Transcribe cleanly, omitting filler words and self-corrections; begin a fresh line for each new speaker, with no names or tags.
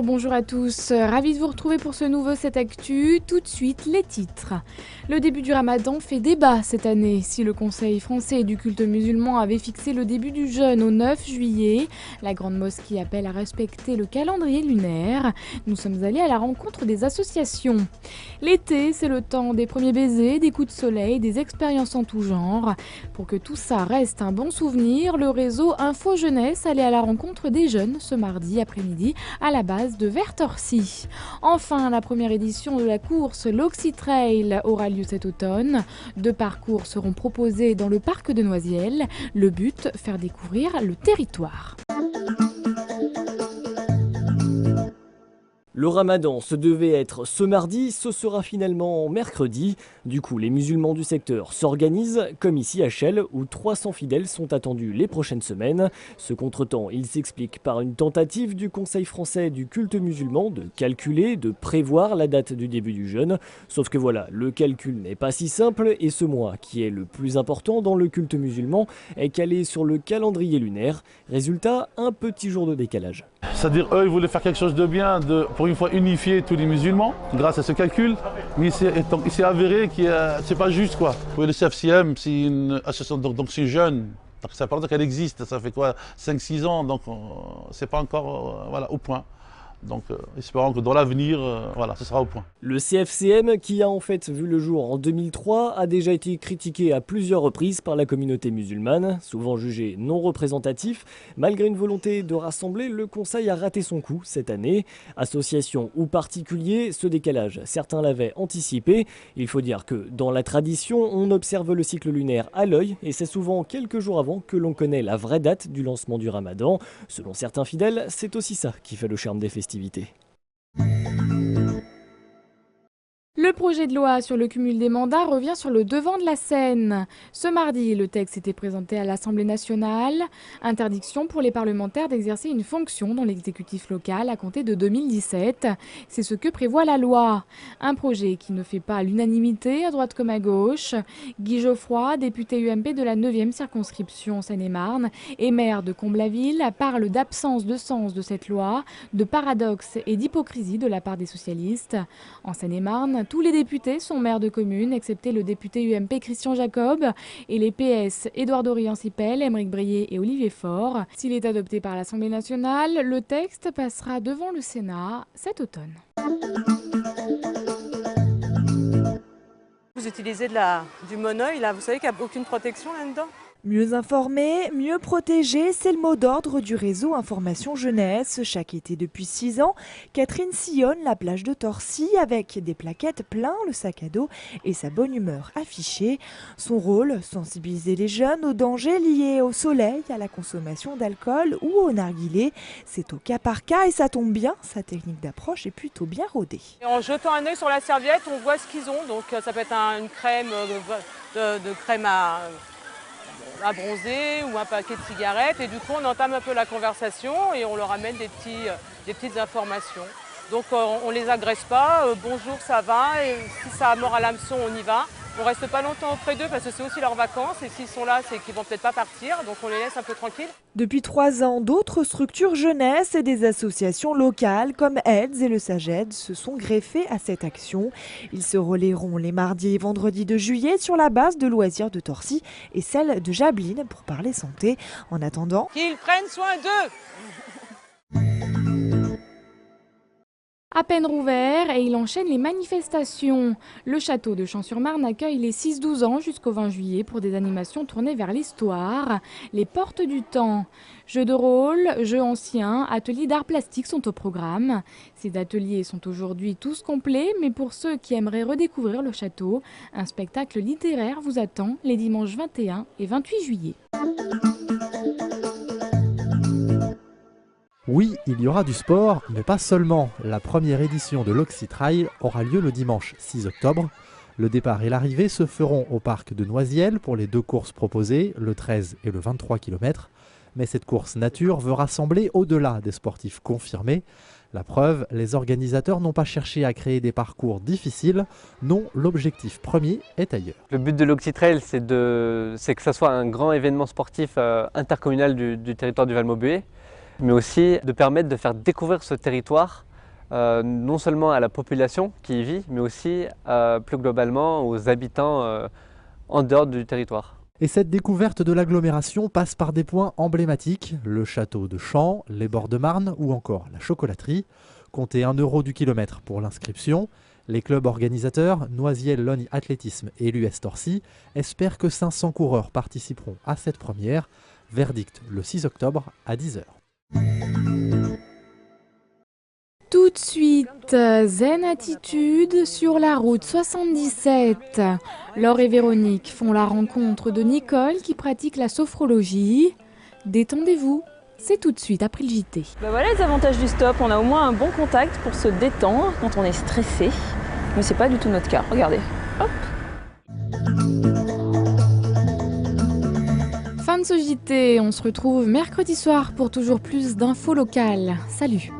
bonjour à tous, ravi de vous retrouver pour ce nouveau 7 Actu. Tout de suite les titres. Le début du Ramadan fait débat cette année. Si le Conseil français du culte musulman avait fixé le début du jeûne au 9 juillet, la Grande Mosquée appelle à respecter le calendrier lunaire. Nous sommes allés à la rencontre des associations. L'été, c'est le temps des premiers baisers, des coups de soleil, des expériences en tout genre. Pour que tout ça reste un bon souvenir, le réseau Info Jeunesse allait à la rencontre des jeunes ce mardi après-midi à la base de Vertorcy. Enfin, la première édition de la course l'Oxytrail aura lieu cet automne. 2 parcours seront proposés dans le parc de Noisiel. Le but, faire découvrir le territoire.
Le ramadan se devait être ce mardi, ce sera finalement mercredi. Du coup, les musulmans du secteur s'organisent, comme ici à Chelles, où 300 fidèles sont attendus les prochaines semaines. Ce contretemps, il s'explique par une tentative du Conseil français du culte musulman de calculer, de prévoir la date du début du jeûne. Sauf que voilà, le calcul n'est pas si simple et ce mois, qui est le plus important dans le culte musulman, est calé sur le calendrier lunaire. Résultat, un petit jour de décalage.
C'est-à-dire, eux, ils voulaient faire quelque chose de bien, pour une fois unifier tous les musulmans, grâce à ce calcul. Mais il s'est avéré que c'est pas juste, quoi. Oui, le CFCM, c'est une association, donc c'est jeune. Donc ça veut dire qu'elle existe, ça fait quoi, 5-6 ans, donc c'est pas encore voilà, au point. Donc espérons que dans l'avenir, voilà, ce sera au point.
Le CFCM, qui a en fait vu le jour en 2003, a déjà été critiqué à plusieurs reprises par la communauté musulmane, souvent jugé non représentatif. Malgré une volonté de rassembler, le Conseil a raté son coup cette année. Association ou particulier, ce décalage, certains l'avaient anticipé. Il faut dire que dans la tradition, on observe le cycle lunaire à l'œil et c'est souvent quelques jours avant que l'on connaît la vraie date du lancement du Ramadan. Selon certains fidèles, c'est aussi ça qui fait le charme des festivités.
Le projet de loi sur le cumul des mandats revient sur le devant de la scène. Ce mardi, le texte était présenté à l'Assemblée nationale. Interdiction pour les parlementaires d'exercer une fonction dans l'exécutif local à compter de 2017. C'est ce que prévoit la loi. Un projet qui ne fait pas l'unanimité à droite comme à gauche. Guy Geoffroy, député UMP de la 9e circonscription Seine-et-Marne et maire de Comblaville, parle d'absence de sens de cette loi, de paradoxe et d'hypocrisie de la part des socialistes. En Seine-et-Marne, tous les députés sont maires de communes, excepté le député UMP Christian Jacob et les PS Édouard Dorian-Sipel, Aymeric Brier et Olivier Faure. S'il est adopté par l'Assemblée nationale, le texte passera devant le Sénat cet automne.
Vous utilisez du monoeil, là, vous savez qu'il n'y a aucune protection là-dedans?
Mieux informer, mieux protéger, c'est le mot d'ordre du réseau Information Jeunesse. Chaque été depuis 6 ans, Catherine sillonne la plage de Torcy avec des plaquettes plein le sac à dos et sa bonne humeur affichée. Son rôle, sensibiliser les jeunes aux dangers liés au soleil, à la consommation d'alcool ou au narguilé. C'est au cas par cas et ça tombe bien, sa technique d'approche est plutôt bien rodée.
Et en jetant un œil sur la serviette, on voit ce qu'ils ont. Donc ça peut être une crème de crème à bronzer ou un paquet de cigarettes et du coup on entame un peu la conversation et on leur amène des petites informations. Donc on les agresse pas, bonjour ça va, et si ça mord à l'hameçon on y va. On reste pas longtemps auprès d'eux parce que c'est aussi leurs vacances et s'ils sont là c'est qu'ils vont peut-être pas partir, donc on les laisse un peu tranquilles.
Depuis 3 ans, d'autres structures jeunesse et des associations locales comme AIDS et le SAGED se sont greffées à cette action. Ils se relayeront les mardis et vendredis de juillet sur la base de loisirs de Torcy et celle de Jablines pour parler santé. En attendant,
qu'ils prennent soin d'eux.
À peine rouvert et il enchaîne les manifestations. Le château de Champs-sur-Marne accueille les 6-12 ans jusqu'au 20 juillet pour des animations tournées vers l'histoire. Les portes du temps. Jeux de rôle, jeux anciens, ateliers d'art plastique sont au programme. Ces ateliers sont aujourd'hui tous complets, mais pour ceux qui aimeraient redécouvrir le château, un spectacle littéraire vous attend les dimanches 21 et 28 juillet.
Oui, il y aura du sport, mais pas seulement. La première édition de l'Oxytrail aura lieu le dimanche 6 octobre. Le départ et l'arrivée se feront au parc de Noisiel pour les 2 courses proposées, le 13 et le 23 km. Mais cette course nature veut rassembler au-delà des sportifs confirmés. La preuve, les organisateurs n'ont pas cherché à créer des parcours difficiles. Non, l'objectif premier est ailleurs.
Le but de l'Oxytrail, c'est que ça soit un grand événement sportif intercommunal du territoire du Val-Maubuée, mais aussi de permettre de faire découvrir ce territoire non seulement à la population qui y vit, mais aussi plus globalement aux habitants en dehors du territoire.
Et cette découverte de l'agglomération passe par des points emblématiques, le château de Champs, les bords de Marne ou encore la chocolaterie. Comptez 1 € du kilomètre pour l'inscription. Les clubs organisateurs, Noisiel Logne Athlétisme et l'US Torcy, espèrent que 500 coureurs participeront à cette première. Verdict le 6 octobre à 10 h.
Tout de suite, Zen Attitude sur la route 77. Laure et Véronique font la rencontre de Nicole qui pratique la sophrologie. Détendez-vous, c'est tout de suite après le JT.
Bah voilà les avantages du stop, on a au moins un bon contact pour se détendre quand on est stressé. Mais c'est pas du tout notre cas, regardez. Hop.
Fin de ce JT, on se retrouve mercredi soir pour toujours plus d'infos locales. Salut!